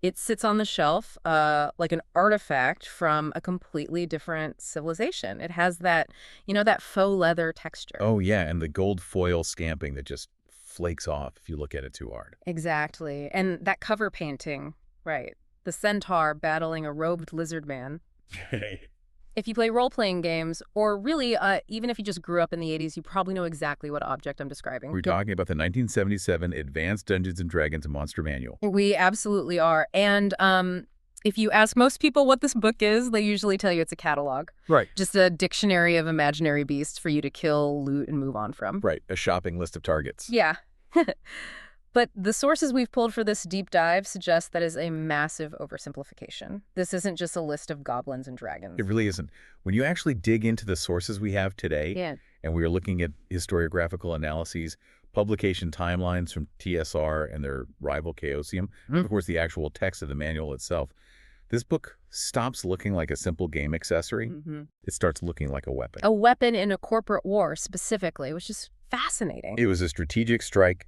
It sits on the shelf like an artifact from a completely different civilization. It has that faux leather texture. Oh, yeah, and the gold foil scamping that just flakes off if you look at it too hard. Exactly. And that cover painting, right. The centaur battling a robed lizard man. If you play role-playing games, or really, even if you just grew up in the 80s, you probably know exactly what object I'm describing. We're talking about the 1977 Advanced Dungeons & Dragons Monster Manual. We absolutely are. And if you ask most people what this book is, they usually tell you it's a catalog. Right. Just a dictionary of imaginary beasts for you to kill, loot, and move on from. Right, a shopping list of targets. Yeah. But the sources we've pulled for this deep dive suggest that is a massive oversimplification. This isn't just a list of goblins and dragons. It really isn't. When you actually dig into the sources we have today, Yeah. and we are looking at historiographical analyses, publication timelines from TSR and their rival Chaosium, of course the actual text of the manual itself, this book stops looking like a simple game accessory. It starts looking like a weapon. A weapon in a corporate war specifically, which is fascinating. It was a strategic strike.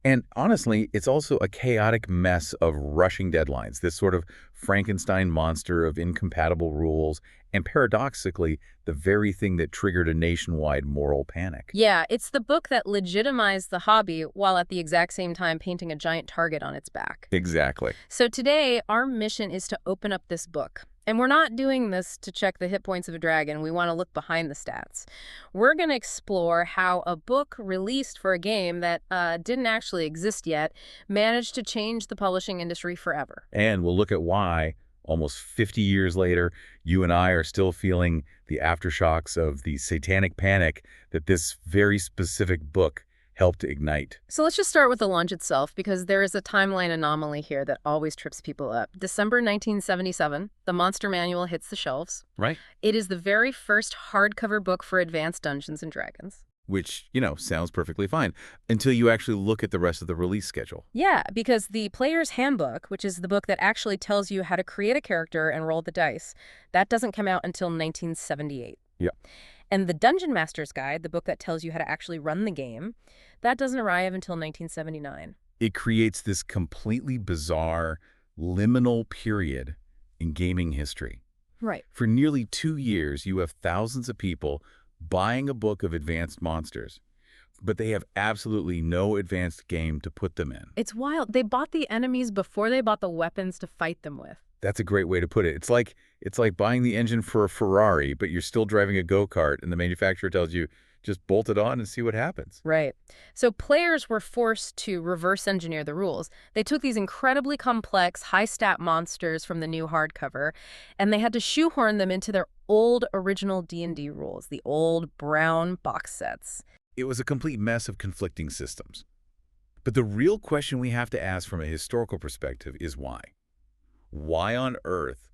And honestly, it's also a chaotic mess of rushing deadlines, this sort of Frankenstein monster of incompatible rules, and paradoxically, the very thing that triggered a nationwide moral panic. Yeah, it's the book that legitimized the hobby while at the exact same time painting a giant target on its back. Exactly. So today, our mission is to open up this book. And we're not doing this to check the hit points of a dragon. We want to look behind the stats. We're going to explore how a book released for a game that didn't actually exist yet managed to change the publishing industry forever. And we'll look at why, almost 50 years later, you and I are still feeling the aftershocks of the Satanic Panic that this very specific book helped ignite. So let's just start with the launch itself, because there is a timeline anomaly here that always trips people up. December 1977, the Monster Manual hits the shelves. Right. It is the very first hardcover book for Advanced Dungeons & Dragons. Which, sounds perfectly fine until you actually look at the rest of the release schedule. Yeah, because the Player's Handbook, which is the book that actually tells you how to create a character and roll the dice, that doesn't come out until 1978. Yeah. And the Dungeon Master's Guide, the book that tells you how to actually run the game, that doesn't arrive until 1979. It creates this completely bizarre, liminal period in gaming history. Right. For nearly 2 years, you have thousands of people buying a book of advanced monsters, but they have absolutely no advanced game to put them in. It's wild. They bought the enemies before they bought the weapons to fight them with. That's a great way to put it. It's like buying the engine for a Ferrari, but you're still driving a go-kart, and the manufacturer tells you, just bolt it on and see what happens. Right. So players were forced to reverse engineer the rules. They took these incredibly complex, high-stat monsters from the new hardcover, and they had to shoehorn them into their old original D&D rules, the old brown box sets. It was a complete mess of conflicting systems. But the real question we have to ask from a historical perspective is why? Why on earth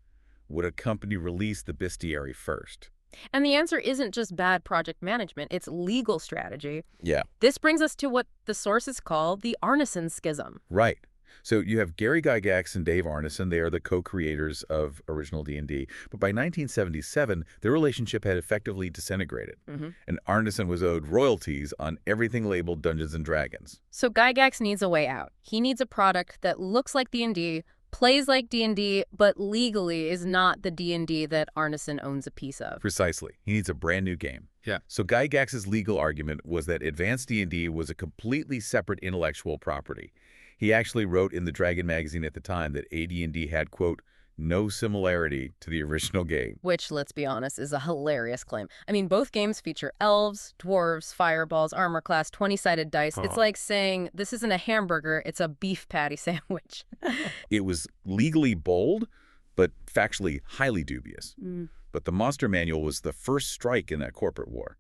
would a company release the bestiary first? And the answer isn't just bad project management, it's legal strategy. Yeah. This brings us to what the sources call the Arneson Schism. Right. So you have Gary Gygax and Dave Arneson. They are the co-creators of original D&D. But by 1977, their relationship had effectively disintegrated. And Arneson was owed royalties on everything labeled Dungeons & Dragons. So Gygax needs a way out. He needs a product that looks like D&D, plays like D&D, but legally is not the D&D that Arneson owns a piece of. Precisely. He needs a brand new game. Yeah. So Gygax's legal argument was that advanced D&D was a completely separate intellectual property. He actually wrote in the Dragon magazine at the time that AD&D had, quote, no similarity to the original game. Which, let's be honest, is a hilarious claim. I mean, both games feature elves, dwarves, fireballs, armor class, 20-sided dice. It's like saying this isn't a hamburger, it's a beef patty sandwich. It was legally bold, but factually highly dubious. But the Monster Manual was the first strike in that corporate war.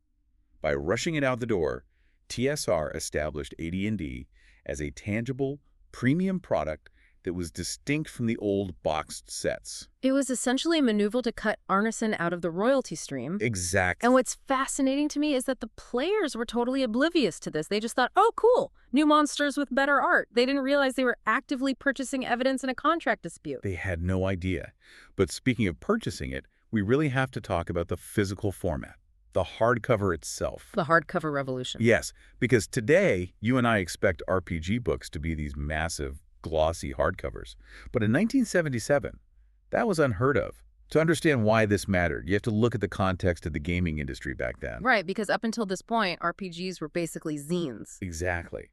By rushing it out the door, TSR established AD&D as a tangible, premium product that was distinct from the old boxed sets. It was essentially a maneuver to cut Arneson out of the royalty stream. Exactly. And what's fascinating to me is that the players were totally oblivious to this. They just thought, oh, cool, new monsters with better art. They didn't realize they were actively purchasing evidence in a contract dispute. They had no idea. But speaking of purchasing it, we really have to talk about the physical format, the hardcover itself. The hardcover revolution. Yes, because today, you and I expect RPG books to be these massive glossy hardcovers. But in 1977, that was unheard of. To understand why this mattered, you have to look at the context of the gaming industry back then. Right, because up until this point, RPGs were basically zines. Exactly.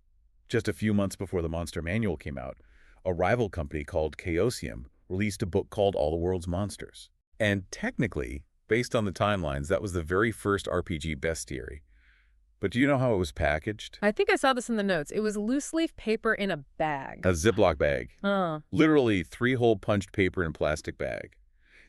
Just a few months before the Monster Manual came out, a rival company called Chaosium released a book called All the World's Monsters. And technically, based on the timelines, that was the very first RPG bestiary. But do you know how it was packaged? I think I saw this in the notes. It was loose leaf paper in a bag. A Ziploc bag. Oh. Literally 3-hole punched paper in a plastic bag.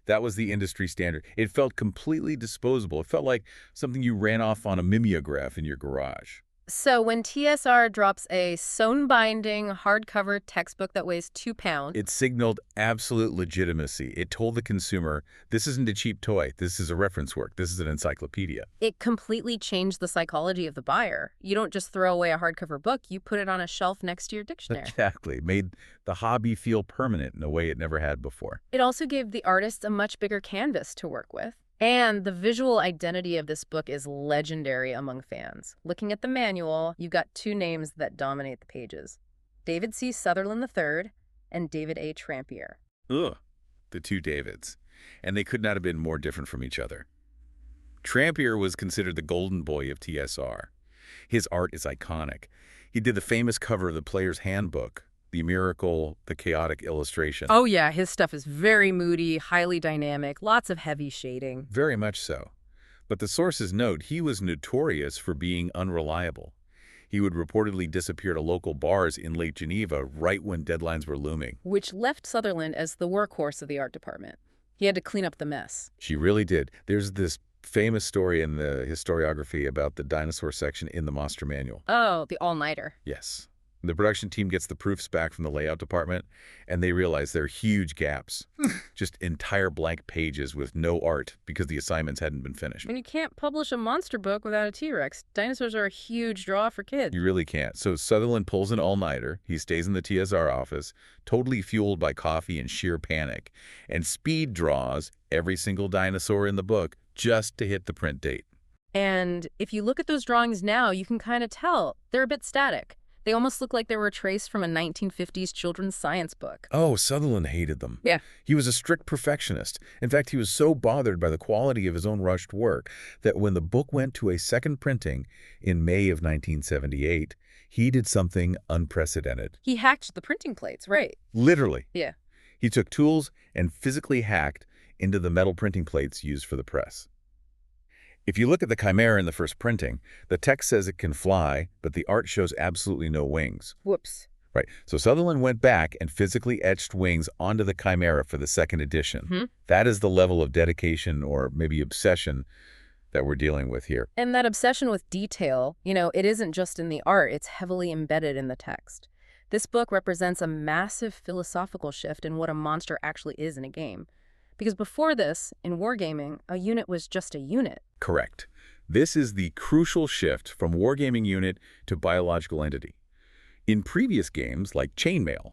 That was the industry standard. It felt completely disposable. It felt like something you ran off on a mimeograph in your garage. So when TSR drops a sewn-binding hardcover textbook that weighs 2 pounds... It signaled absolute legitimacy. It told the consumer, this isn't a cheap toy. This is a reference work. This is an encyclopedia. It completely changed the psychology of the buyer. You don't just throw away a hardcover book. You put it on a shelf next to your dictionary. Exactly. Made the hobby feel permanent in a way it never had before. It also gave the artists a much bigger canvas to work with. And the visual identity of this book is legendary among fans. Looking at the manual, you've got 2 names that dominate the pages. David C. Sutherland III and David A. Trampier. Ugh, the 2 Davids. And they could not have been more different from each other. Trampier was considered the golden boy of TSR. His art is iconic. He did the famous cover of the Player's Handbook, the miracle, the chaotic illustration. Oh yeah, his stuff is very moody, highly dynamic, lots of heavy shading. Very much so. But the sources note he was notorious for being unreliable. He would reportedly disappear to local bars in Lake Geneva right when deadlines were looming. Which left Sutherland as the workhorse of the art department. He had to clean up the mess. She really did. There's this famous story in the historiography about the dinosaur section in the Monster Manual. Oh, the all-nighter. Yes. The production team gets the proofs back from the layout department, and they realize there are huge gaps. Just entire blank pages with no art because the assignments hadn't been finished. And you can't publish a monster book without a T-Rex. Dinosaurs are a huge draw for kids. You really can't. So Sutherland pulls an all-nighter. He stays in the TSR office, totally fueled by coffee and sheer panic, and speed draws every single dinosaur in the book just to hit the print date. And if you look at those drawings now, you can kind of tell they're a bit static. They almost look like they were traced from a 1950s children's science book. Oh, Sutherland hated them. Yeah. He was a strict perfectionist. In fact, he was so bothered by the quality of his own rushed work that when the book went to a second printing in May of 1978, he did something unprecedented. He hacked the printing plates, right? Literally. Yeah. He took tools and physically hacked into the metal printing plates used for the press. If you look at the Chimera in the first printing, the text says it can fly, but the art shows absolutely no wings. Whoops. Right. So Sutherland went back and physically etched wings onto the Chimera for the second edition. Mm-hmm. That is the level of dedication or maybe obsession that we're dealing with here. And that obsession with detail, it isn't just in the art, it's heavily embedded in the text. This book represents a massive philosophical shift in what a monster actually is in a game. Because before this, in wargaming, a unit was just a unit. Correct. This is the crucial shift from wargaming unit to biological entity. In previous games, like Chainmail,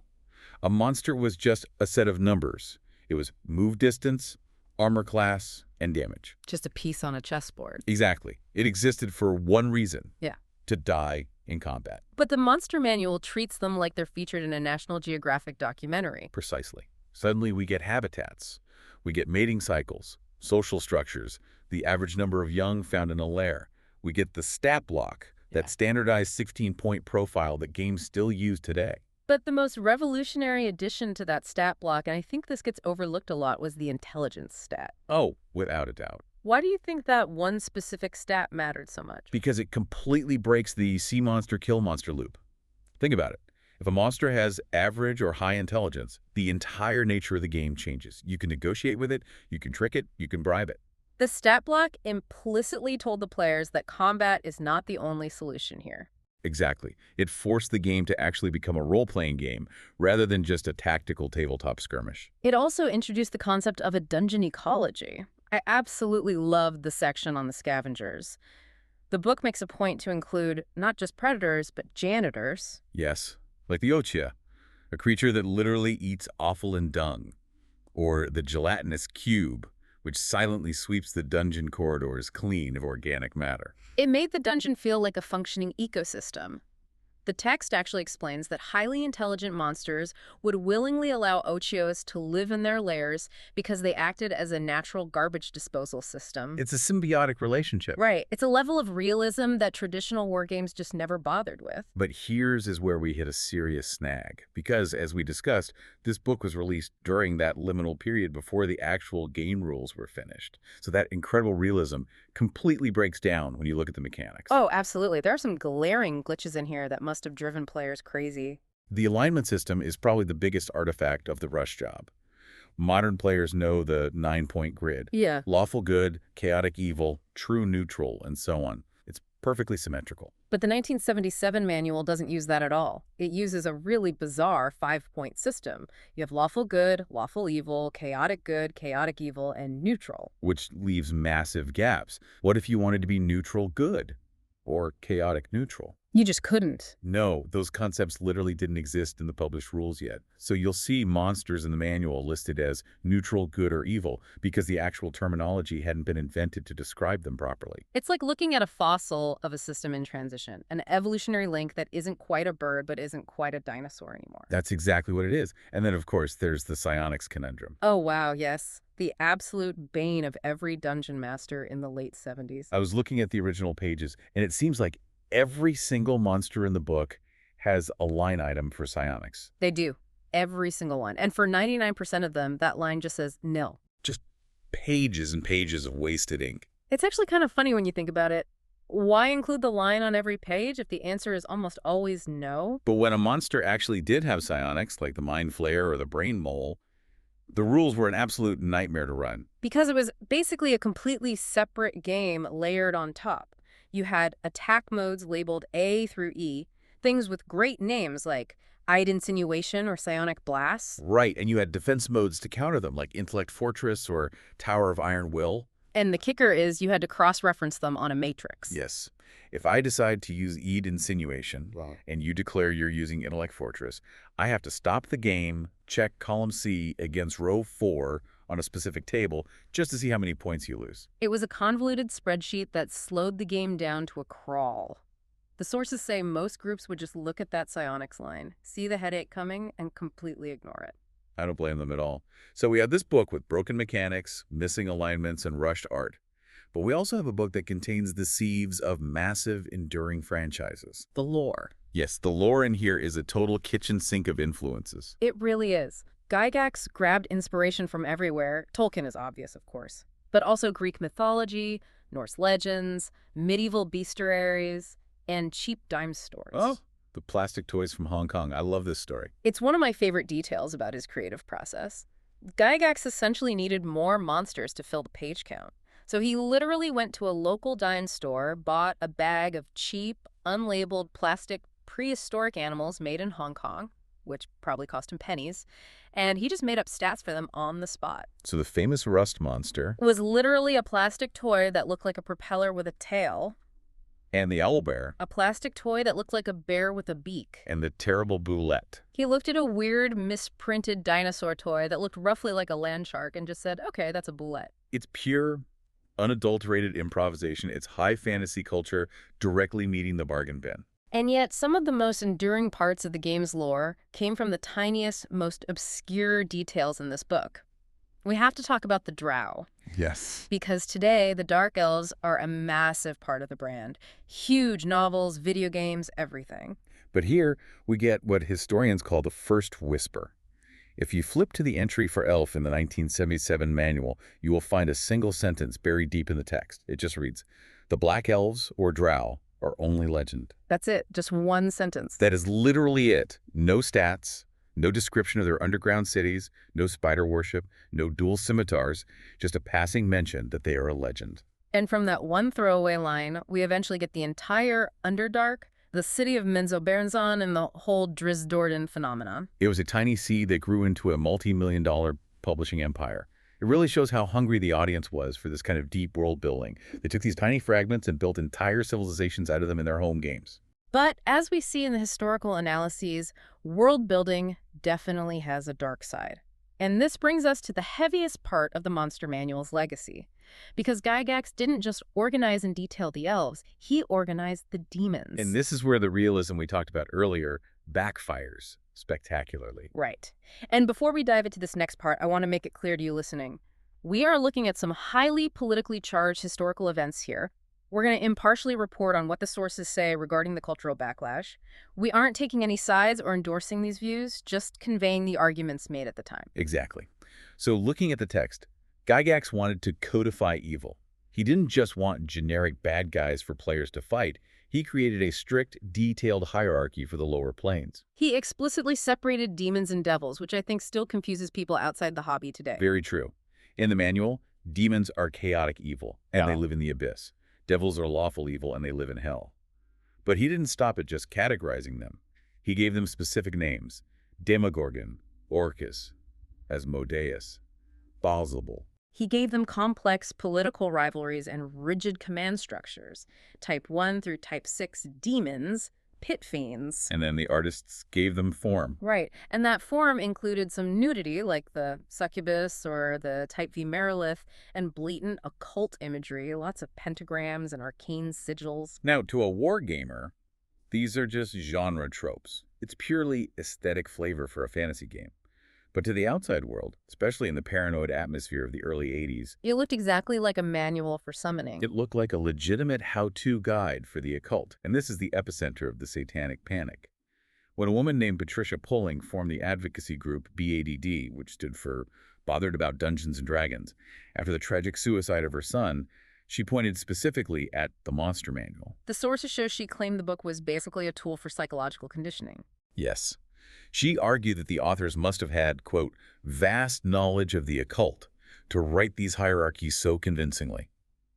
a monster was just a set of numbers. It was move distance, armor class, and damage. Just a piece on a chessboard. Exactly. It existed for one reason. Yeah. To die in combat. But the Monster Manual treats them like they're featured in a National Geographic documentary. Precisely. Suddenly we get habitats. We get mating cycles, social structures, the average number of young found in a lair. We get the stat block, that standardized 16-point profile that games still use today. But the most revolutionary addition to that stat block, and I think this gets overlooked a lot, was the intelligence stat. Oh, without a doubt. Why do you think that one specific stat mattered so much? Because it completely breaks the see monster, kill monster loop. Think about it. If a monster has average or high intelligence, the entire nature of the game changes. You can negotiate with it, you can trick it, you can bribe it. The stat block implicitly told the players that combat is not the only solution here. Exactly. It forced the game to actually become a role-playing game rather than just a tactical tabletop skirmish. It also introduced the concept of a dungeon ecology. I absolutely loved the section on the scavengers. The book makes a point to include not just predators, but janitors. Yes. Like the Ochia, a creature that literally eats offal and dung, or the gelatinous cube, which silently sweeps the dungeon corridors clean of organic matter. It made the dungeon feel like a functioning ecosystem. The text actually explains that highly intelligent monsters would willingly allow Ochios to live in their lairs because they acted as a natural garbage disposal system. It's a symbiotic relationship. Right. It's a level of realism that traditional war games just never bothered with. But here's is where we hit a serious snag. Because, as we discussed, this book was released during that liminal period before the actual game rules were finished. So that incredible realism completely breaks down when you look at the mechanics. Oh, absolutely. There are some glaring glitches in here that must have driven players crazy. The alignment system is probably the biggest artifact of the rush job. Modern players know the 9-point grid. Yeah. Lawful good, chaotic evil, true neutral, and so on. It's perfectly symmetrical. But the 1977 manual doesn't use that at all. It uses a really bizarre 5-point system. You have lawful good, lawful evil, chaotic good, chaotic evil, and neutral. Which leaves massive gaps. What if you wanted to be neutral good? Or chaotic neutral? You just couldn't. No, those concepts literally didn't exist in the published rules yet. So you'll see monsters in the manual listed as neutral, good, or evil because the actual terminology hadn't been invented to describe them properly. It's like looking at a fossil of a system in transition, an evolutionary link that isn't quite a bird but isn't quite a dinosaur anymore. That's exactly what it is. And then, of course, there's the psionics conundrum. Oh, wow, yes. The absolute bane of every dungeon master in the late 70s. I was looking at the original pages, and it seems like every single monster in the book has a line item for psionics. They do. Every single one. And for 99% of them, that line just says nil. Just pages and pages of wasted ink. It's actually kind of funny when you think about it. Why include the line on every page if the answer is almost always no? But when a monster actually did have psionics, like the Mind Flayer or the Brain Mole, the rules were an absolute nightmare to run. Because it was basically a completely separate game layered on top. You had attack modes labeled A through E, things with great names like Eyed Insinuation or Psionic Blast. Right, and you had defense modes to counter them, like Intellect Fortress or Tower of Iron Will. And the kicker is you had to cross-reference them on a matrix. Yes. If I decide to use Eyed Insinuation, and you declare you're using Intellect Fortress, I have to stop the game, check column C against row 4 on a specific table just to see how many points you lose. It was a convoluted spreadsheet that slowed the game down to a crawl. The sources say most groups would just look at that psionics line, see the headache coming, and completely ignore it. I don't blame them at all. So we have this book with broken mechanics, missing alignments, and rushed art. But we also have a book that contains the sieves of massive, enduring franchises. The lore. Yes, the lore in here is a total kitchen sink of influences. It really is. Gygax grabbed inspiration from everywhere. Tolkien is obvious, of course. But also Greek mythology, Norse legends, medieval bestiaries, and cheap dime stores. Oh, the plastic toys from Hong Kong. I love this story. It's one of my favorite details about his creative process. Gygax essentially needed more monsters to fill the page count. So he literally went to a local dime store, bought a bag of cheap, unlabeled plastic prehistoric animals made in Hong Kong, which probably cost him pennies, and he just made up stats for them on the spot. So the famous rust monster Was literally a plastic toy that looked like a propeller with a tail, and the owlbear a plastic toy that looked like a bear with a beak. and the terrible boulette. He looked at a weird, misprinted dinosaur toy that looked roughly like a land shark and just said, okay, that's a boulette. It's pure, unadulterated improvisation. It's high fantasy culture directly meeting the bargain bin. And yet, some of the most enduring parts of the game's lore came from the tiniest, most obscure details in this book. We have to talk about the Drow. Yes. Because today, the Dark Elves are a massive part of the brand. Huge novels, video games, everything. But here, we get what historians call the first whisper. If you flip to the entry for elf in the 1977 manual, you will find a single sentence buried deep in the text. It just reads, "The Black Elves, or Drow, are only legend." That's it. Just one sentence. That is literally it. No stats, no description of their underground cities, no spider worship, no dual scimitars, just a passing mention that they are a legend. And from that one throwaway line, we eventually get the entire Underdark, the city of Menzoberranzan, and the whole Drisdordan phenomenon. It was a tiny seed that grew into a multi-million-dollar publishing empire. It really shows how hungry the audience was for this kind of deep world building. They took these tiny fragments and built entire civilizations out of them in their home games. But as we see in the historical analyses, world building definitely has a dark side. And this brings us to the heaviest part of the Monster Manual's legacy. Because Gygax didn't just organize and detail the elves, he organized the demons. And this is where the realism we talked about earlier backfires spectacularly. Right. And before we dive into this next part, I want to make it clear to you listening. We are looking at some highly politically charged historical events here. We're going to impartially report on what the sources say regarding the cultural backlash. We aren't taking any sides or endorsing these views, just conveying the arguments made at the time. Exactly. So looking at the text, Gygax wanted to codify evil. He didn't just want generic bad guys for players to fight. He created a strict, detailed hierarchy for the lower planes. He explicitly separated demons and devils, which I think still confuses people outside the hobby today. Very true. In the manual, demons are chaotic evil, and they live in the abyss. Devils are lawful evil, and they live in hell. But he didn't stop at just categorizing them. He gave them specific names: Demogorgon, Orcus, Asmodeus, Baalzebul. He gave them complex political rivalries and rigid command structures. Type 1 through Type 6 demons, pit fiends. And then the artists gave them form. Right, and that form included some nudity, like the succubus or the Type V Merilith, and blatant occult imagery, lots of pentagrams and arcane sigils. Now, to a wargamer, these are just genre tropes. It's purely aesthetic flavor for a fantasy game. But to the outside world, especially in the paranoid atmosphere of the early 80s, It looked exactly like a manual for summoning. it looked like a legitimate how-to guide for the occult. And this is the epicenter of the Satanic Panic. When a woman named Patricia Pulling formed the advocacy group BADD, which stood for Bothered About Dungeons and Dragons, after the tragic suicide of her son, she pointed specifically at the Monster Manual. The sources show she claimed the book was basically a tool for psychological conditioning. Yes. She argued that the authors must have had, quote, vast knowledge of the occult to write these hierarchies so convincingly.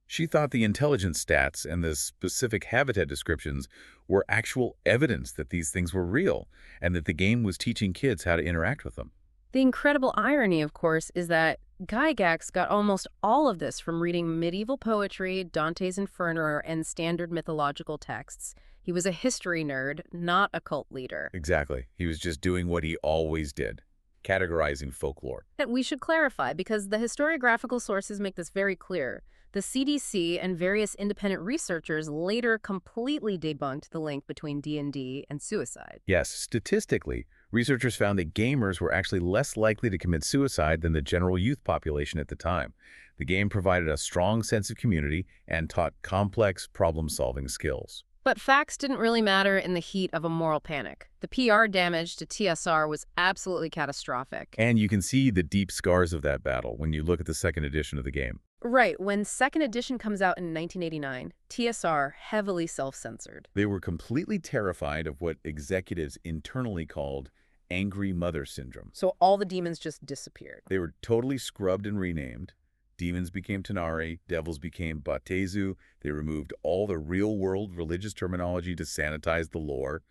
She thought the intelligence stats and the specific habitat descriptions were actual evidence that these things were real and that the game was teaching kids how to interact with them. The incredible irony, of course, is that Gygax got almost all of this from reading medieval poetry, Dante's Inferno, and standard mythological texts. He was a history nerd, not a cult leader. Exactly. He was just doing what he always did, categorizing folklore. That we should clarify, because the historiographical sources make this very clear. The CDC and various independent researchers later completely debunked the link between D&D and suicide. Yes, statistically, researchers found that gamers were actually less likely to commit suicide than the general youth population at the time. The game provided a strong sense of community and taught complex problem-solving skills. But facts didn't really matter in the heat of a moral panic. The PR damage to TSR was absolutely catastrophic. And you can see the deep scars of that battle when you look at the second edition of the game. Right, when second edition comes out in 1989, TSR heavily self-censored. They were completely terrified of what executives internally called angry mother syndrome. So all the demons just disappeared. They were totally scrubbed and renamed. Demons became Tanari, devils became Batezu. They removed all the real-world religious terminology to sanitize the lore.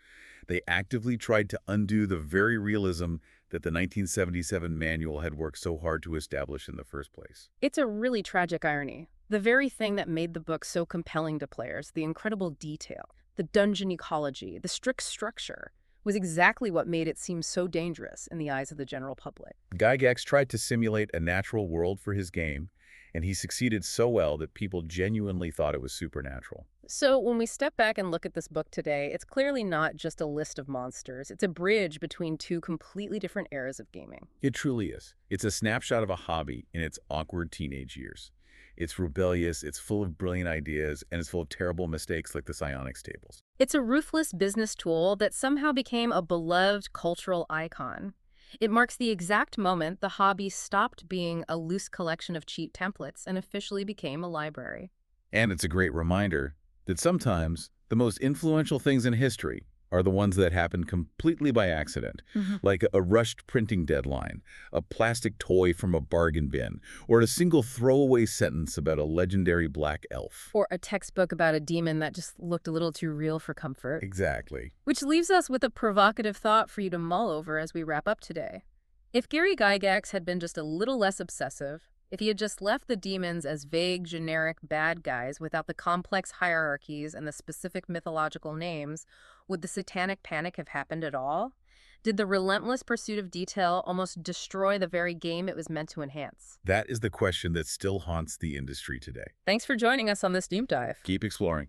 They actively tried to undo the very realism that the 1977 manual had worked so hard to establish in the first place. It's a really tragic irony. The very thing that made the book so compelling to players, the incredible detail, the dungeon ecology, the strict structure, was exactly what made it seem so dangerous in the eyes of the general public. Gygax tried to simulate a natural world for his game, and he succeeded so well that people genuinely thought it was supernatural. So when we step back and look at this book today, it's clearly not just a list of monsters. It's a bridge between two completely different eras of gaming. It truly is. It's a snapshot of a hobby in its awkward teenage years. It's rebellious, it's full of brilliant ideas, and it's full of terrible mistakes like the psionics tables. It's a ruthless business tool that somehow became a beloved cultural icon. It marks the exact moment the hobby stopped being a loose collection of cheap templates and officially became a library. And it's a great reminder that sometimes the most influential things in history are the ones that happen completely by accident, like a rushed printing deadline, a plastic toy from a bargain bin, or a single throwaway sentence about a legendary black elf. Or a textbook about a demon that just looked a little too real for comfort. Exactly. Which leaves us with a provocative thought for you to mull over as we wrap up today. If Gary Gygax had been just a little less obsessive, if he had just left the demons as vague, generic bad guys without the complex hierarchies and the specific mythological names, would the Satanic Panic have happened at all? Did the relentless pursuit of detail almost destroy the very game it was meant to enhance? That is the question that still haunts the industry today. Thanks for joining us on this deep dive. Keep exploring.